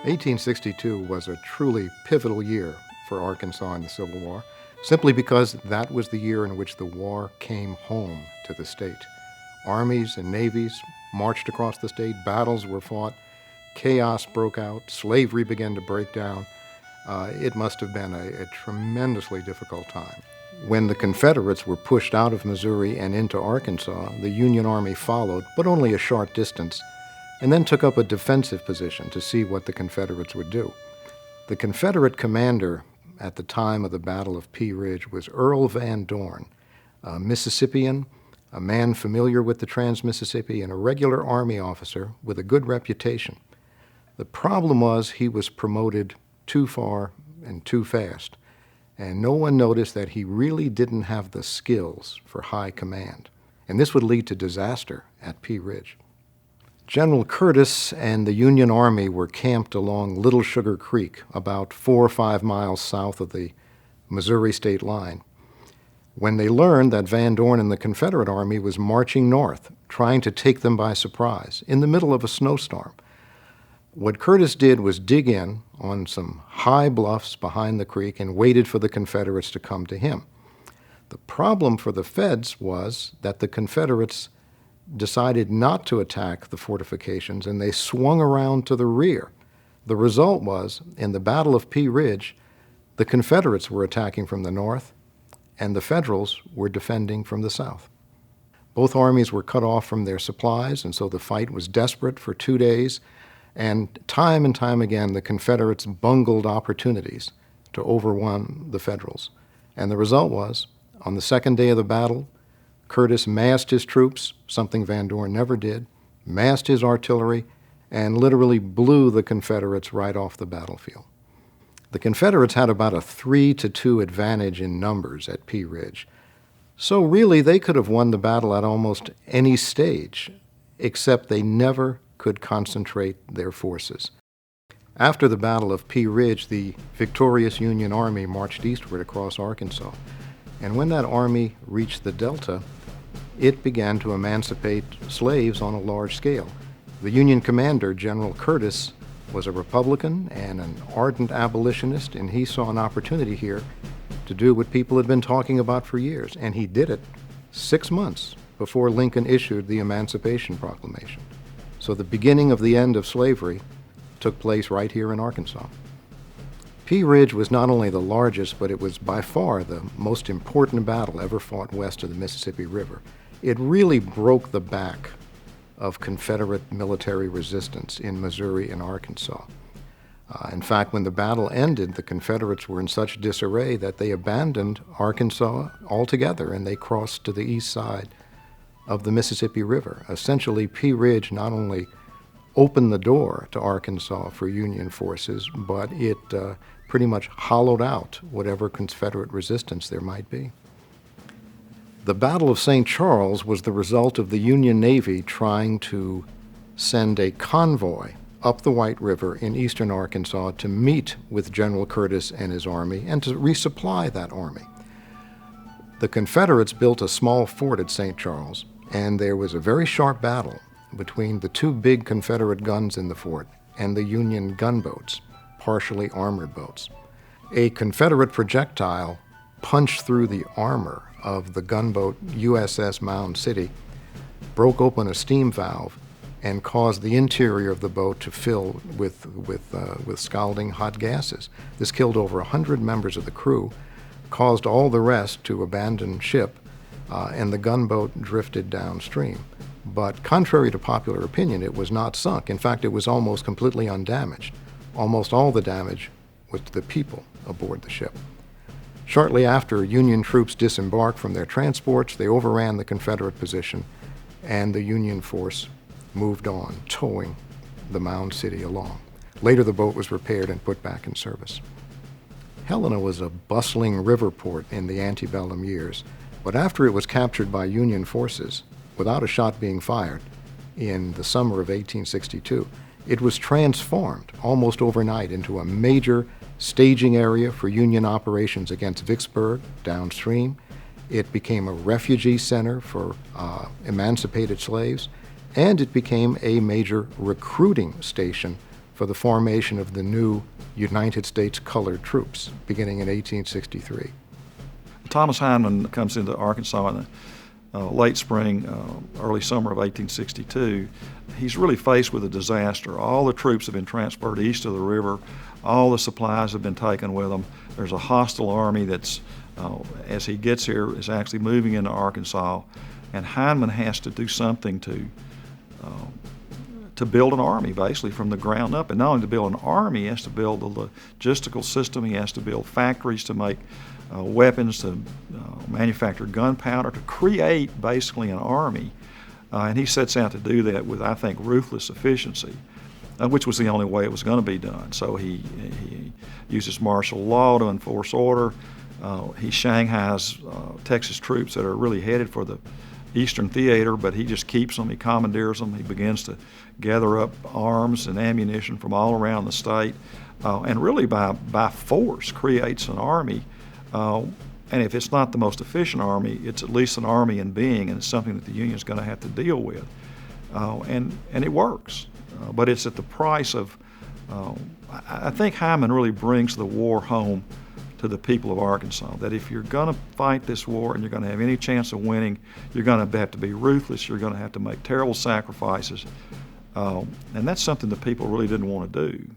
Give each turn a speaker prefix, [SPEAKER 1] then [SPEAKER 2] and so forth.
[SPEAKER 1] 1862 was a truly pivotal year for Arkansas in the Civil War, simply because that was the year in which the war came home to the state. Armies and navies marched across the state, battles were fought, chaos broke out, slavery began to break down. It must have been a tremendously difficult time. When the Confederates were pushed out of Missouri and into Arkansas, the Union Army followed, but only a short distance, and then took up a defensive position to see what the Confederates would do. The Confederate commander at the time of the Battle of Pea Ridge was Earl Van Dorn, a Mississippian, a man familiar with the Trans-Mississippi, and a regular Army officer with a good reputation. The problem was he was promoted too far and too fast, and no one noticed that he really didn't have the skills for high command, and this would lead to disaster at Pea Ridge. General Curtis and the Union Army were camped along Little Sugar Creek, about 4 or 5 miles south of the Missouri state line, when they learned that Van Dorn and the Confederate Army was marching north, trying to take them by surprise, in the middle of a snowstorm. What Curtis did was dig in on some high bluffs behind the creek and waited for the Confederates to come to him. The problem for the Feds was that the Confederates decided not to attack the fortifications, and they swung around to the rear. The result was, in the Battle of Pea Ridge, the Confederates were attacking from the north, and the Federals were defending from the south. Both armies were cut off from their supplies, and so the fight was desperate for 2 days, and time again, the Confederates bungled opportunities to overwhelm the Federals. And the result was, on the second day of the battle, Curtis massed his troops, something Van Dorn never did, massed his artillery, and literally blew the Confederates right off the battlefield. The Confederates had about a 3-2 advantage in numbers at Pea Ridge. So really, they could have won the battle at almost any stage, except they never could concentrate their forces. After the Battle of Pea Ridge, the victorious Union Army marched eastward across Arkansas. And when that army reached the Delta, it began to emancipate slaves on a large scale. The Union commander, General Curtis, was a Republican and an ardent abolitionist, and he saw an opportunity here to do what people had been talking about for years, and he did it 6 months before Lincoln issued the Emancipation Proclamation. So the beginning of the end of slavery took place right here in Arkansas. Pea Ridge was not only the largest, but it was by far the most important battle ever fought west of the Mississippi River. It really broke the back of Confederate military resistance in Missouri and Arkansas. In fact, when the battle ended, the Confederates were in such disarray that they abandoned Arkansas altogether, and they crossed to the east side of the Mississippi River. Essentially, Pea Ridge not only opened the door to Arkansas for Union forces, but it pretty much hollowed out whatever Confederate resistance there might be. The Battle of St. Charles was the result of the Union Navy trying to send a convoy up the White River in eastern Arkansas to meet with General Curtis and his army and to resupply that army. The Confederates built a small fort at St. Charles, and there was a very sharp battle between the 2 big Confederate guns in the fort and the Union gunboats, partially armored boats. A Confederate projectile punched through the armor of the gunboat USS Mound City, broke open a steam valve, and caused the interior of the boat to fill with scalding hot gases. This killed over 100 members of the crew, caused all the rest to abandon ship, and the gunboat drifted downstream. But contrary to popular opinion, it was not sunk. In fact, it was almost completely undamaged. Almost all the damage was to the people aboard the ship. Shortly after, Union troops disembarked from their transports, they overran the Confederate position, and the Union force moved on, towing the Mound City along. Later, the boat was repaired and put back in service. Helena was a bustling river port in the antebellum years, but after it was captured by Union forces, without a shot being fired, in the summer of 1862, it was transformed almost overnight into a major staging area for Union operations against Vicksburg downstream. It became a refugee center for emancipated slaves, and it became a major recruiting station for the formation of the new United States colored troops beginning in 1863.
[SPEAKER 2] Thomas Hindman comes into Arkansas in the late spring, early summer of 1862. He's really faced with a disaster. All the troops have been transferred east of the river. All the supplies have been taken with them. There's a hostile army that's, as he gets here, is actually moving into Arkansas. And Hindman has to do something to build an army, basically, from the ground up. And not only to build an army, he has to build the logistical system. He has to build factories to make weapons, to manufacture gunpowder, to create basically an army. And he sets out to do that with, I think, ruthless efficiency, which was the only way it was going to be done. So he uses martial law to enforce order. He shanghais Texas troops that are really headed for the Eastern Theater, but he just keeps them, he commandeers them. He begins to gather up arms and ammunition from all around the state, and really by force creates an army. And if it's not the most efficient army, it's at least an army in being, and it's something that the Union's going to have to deal with. And it works, but it's at the price of, I think Hindman really brings the war home to the people of Arkansas, that if you're going to fight this war and you're going to have any chance of winning, you're going to have to be ruthless, you're going to have to make terrible sacrifices, and that's something that people really didn't want to do.